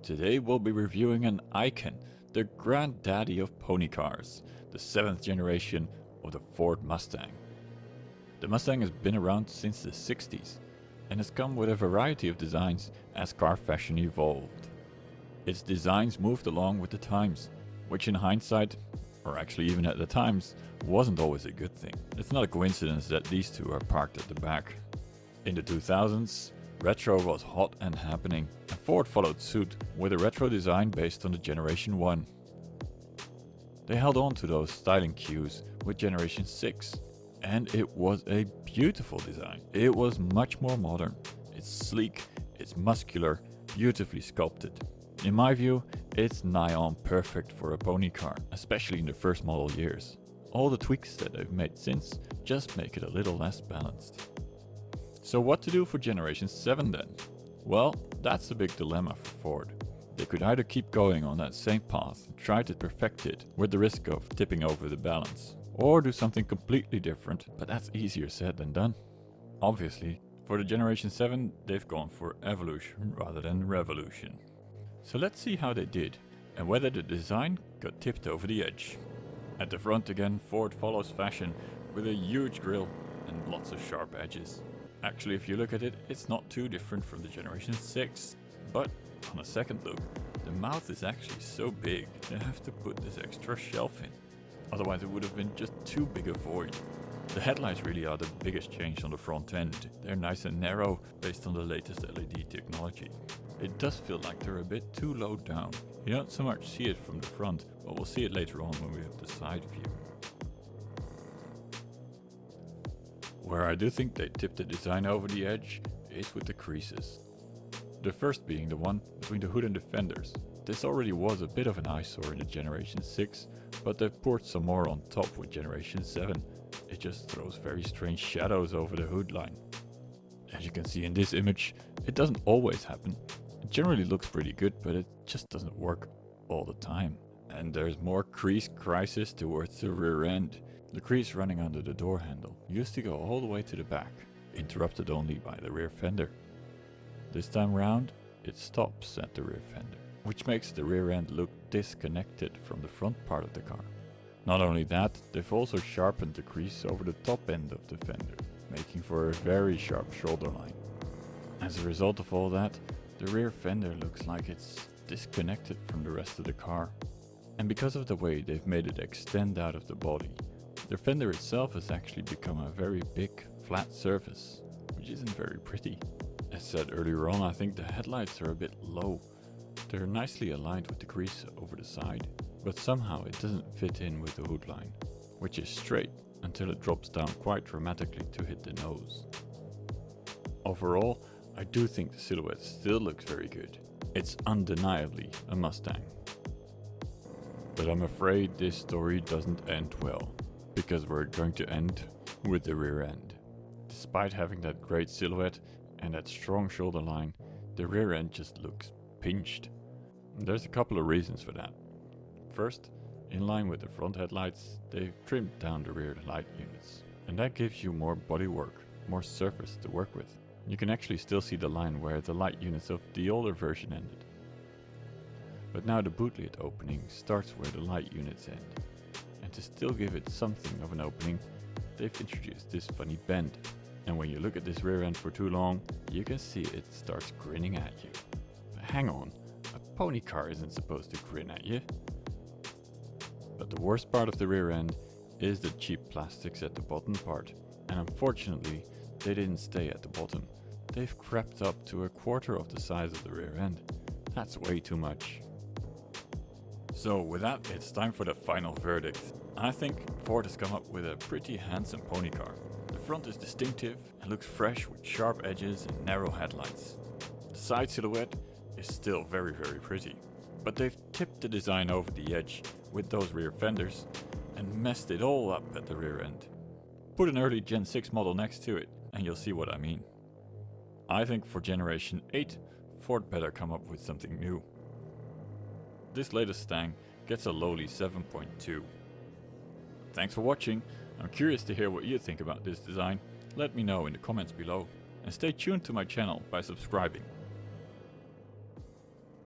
Today we'll be reviewing an icon, the granddaddy of pony cars, the 7th generation of the Ford Mustang. The Mustang has been around since the 60s and has come with a variety of designs as car fashion evolved. Its designs moved along with the times, which in hindsight, or actually even at the times, wasn't always a good thing. It's not a coincidence that these two are parked at the back. In the 2000s, retro was hot and happening, and Ford followed suit with a retro design based on the Generation 1. They held on to those styling cues with Generation 6, and it was a beautiful design. It was much more modern. It's sleek, it's muscular, beautifully sculpted. In my view, it's nigh on perfect for a pony car, especially in the first model years. All the tweaks that they've made since just make it a little less balanced. So what to do for Generation 7 then? Well, that's a big dilemma for Ford. They could either keep going on that same path and try to perfect it with the risk of tipping over the balance, or do something completely different, but that's easier said than done. Obviously, for the Generation 7, they've gone for evolution rather than revolution. So let's see how they did, and whether the design got tipped over the edge. At the front again, Ford follows fashion with a huge grille and lots of sharp edges. Actually, if you look at it, it's not too different from the Generation 6, but on a second look, the mouth is actually so big they have to put this extra shelf in. Otherwise it would have been just too big a void. The headlights really are the biggest change on the front end. They're nice and narrow based on the latest LED technology. It does feel like they're a bit too low down. You don't so much see it from the front, but we'll see it later on when we have the side view. Where I do think they tipped the design over the edge is with the creases. The first being the one between the hood and the fenders. This already was a bit of an eyesore in the Generation 6, but they've poured some more on top with Generation 7. It just throws very strange shadows over the hood line. As you can see in this image, it doesn't always happen. It generally looks pretty good, but it just doesn't work all the time. And there's more crease crisis towards the rear end. The crease running under the door handle used to go all the way to the back, interrupted only by the rear fender. This time round, it stops at the rear fender, which makes the rear end look disconnected from the front part of the car. Not only that, they've also sharpened the crease over the top end of the fender, making for a very sharp shoulder line. As a result of all that, the rear fender looks like it's disconnected from the rest of the car. And because of the way they've made it extend out of the body, the fender itself has actually become a very big, flat surface, which isn't very pretty. As said earlier on, I think the headlights are a bit low. They're nicely aligned with the crease over the side, but somehow it doesn't fit in with the hood line, which is straight until it drops down quite dramatically to hit the nose. Overall, I do think the silhouette still looks very good. It's undeniably a Mustang. But I'm afraid this story doesn't end well, because we're going to end with the rear end. Despite having that great silhouette and that strong shoulder line, the rear end just looks pinched. There's a couple of reasons for that. First, in line with the front headlights, they've trimmed down the rear light units, and that gives you more bodywork, more surface to work with. You can actually still see the line where the light units of the older version ended. But now the boot lid opening starts where the light units end. And to still give it something of an opening, they've introduced this funny bend. And when you look at this rear end for too long, you can see it starts grinning at you. But hang on, a pony car isn't supposed to grin at you. But the worst part of the rear end is the cheap plastics at the bottom part. And unfortunately, they didn't stay at the bottom. They've crept up to a quarter of the size of the rear end. That's way too much. So with that, it's time for the final verdict. I think Ford has come up with a pretty handsome pony car. The front is distinctive and looks fresh with sharp edges and narrow headlights. The side silhouette is still very pretty, but they've tipped the design over the edge with those rear fenders and messed it all up at the rear end. Put an early Gen 6 model next to it and you'll see what I mean. I think for Generation 8, Ford better come up with something new. This latest Mustang gets a lowly 7.2. Thanks for watching. I'm curious to hear what you think about this design. Let me know in the comments below. And stay tuned to my channel by subscribing.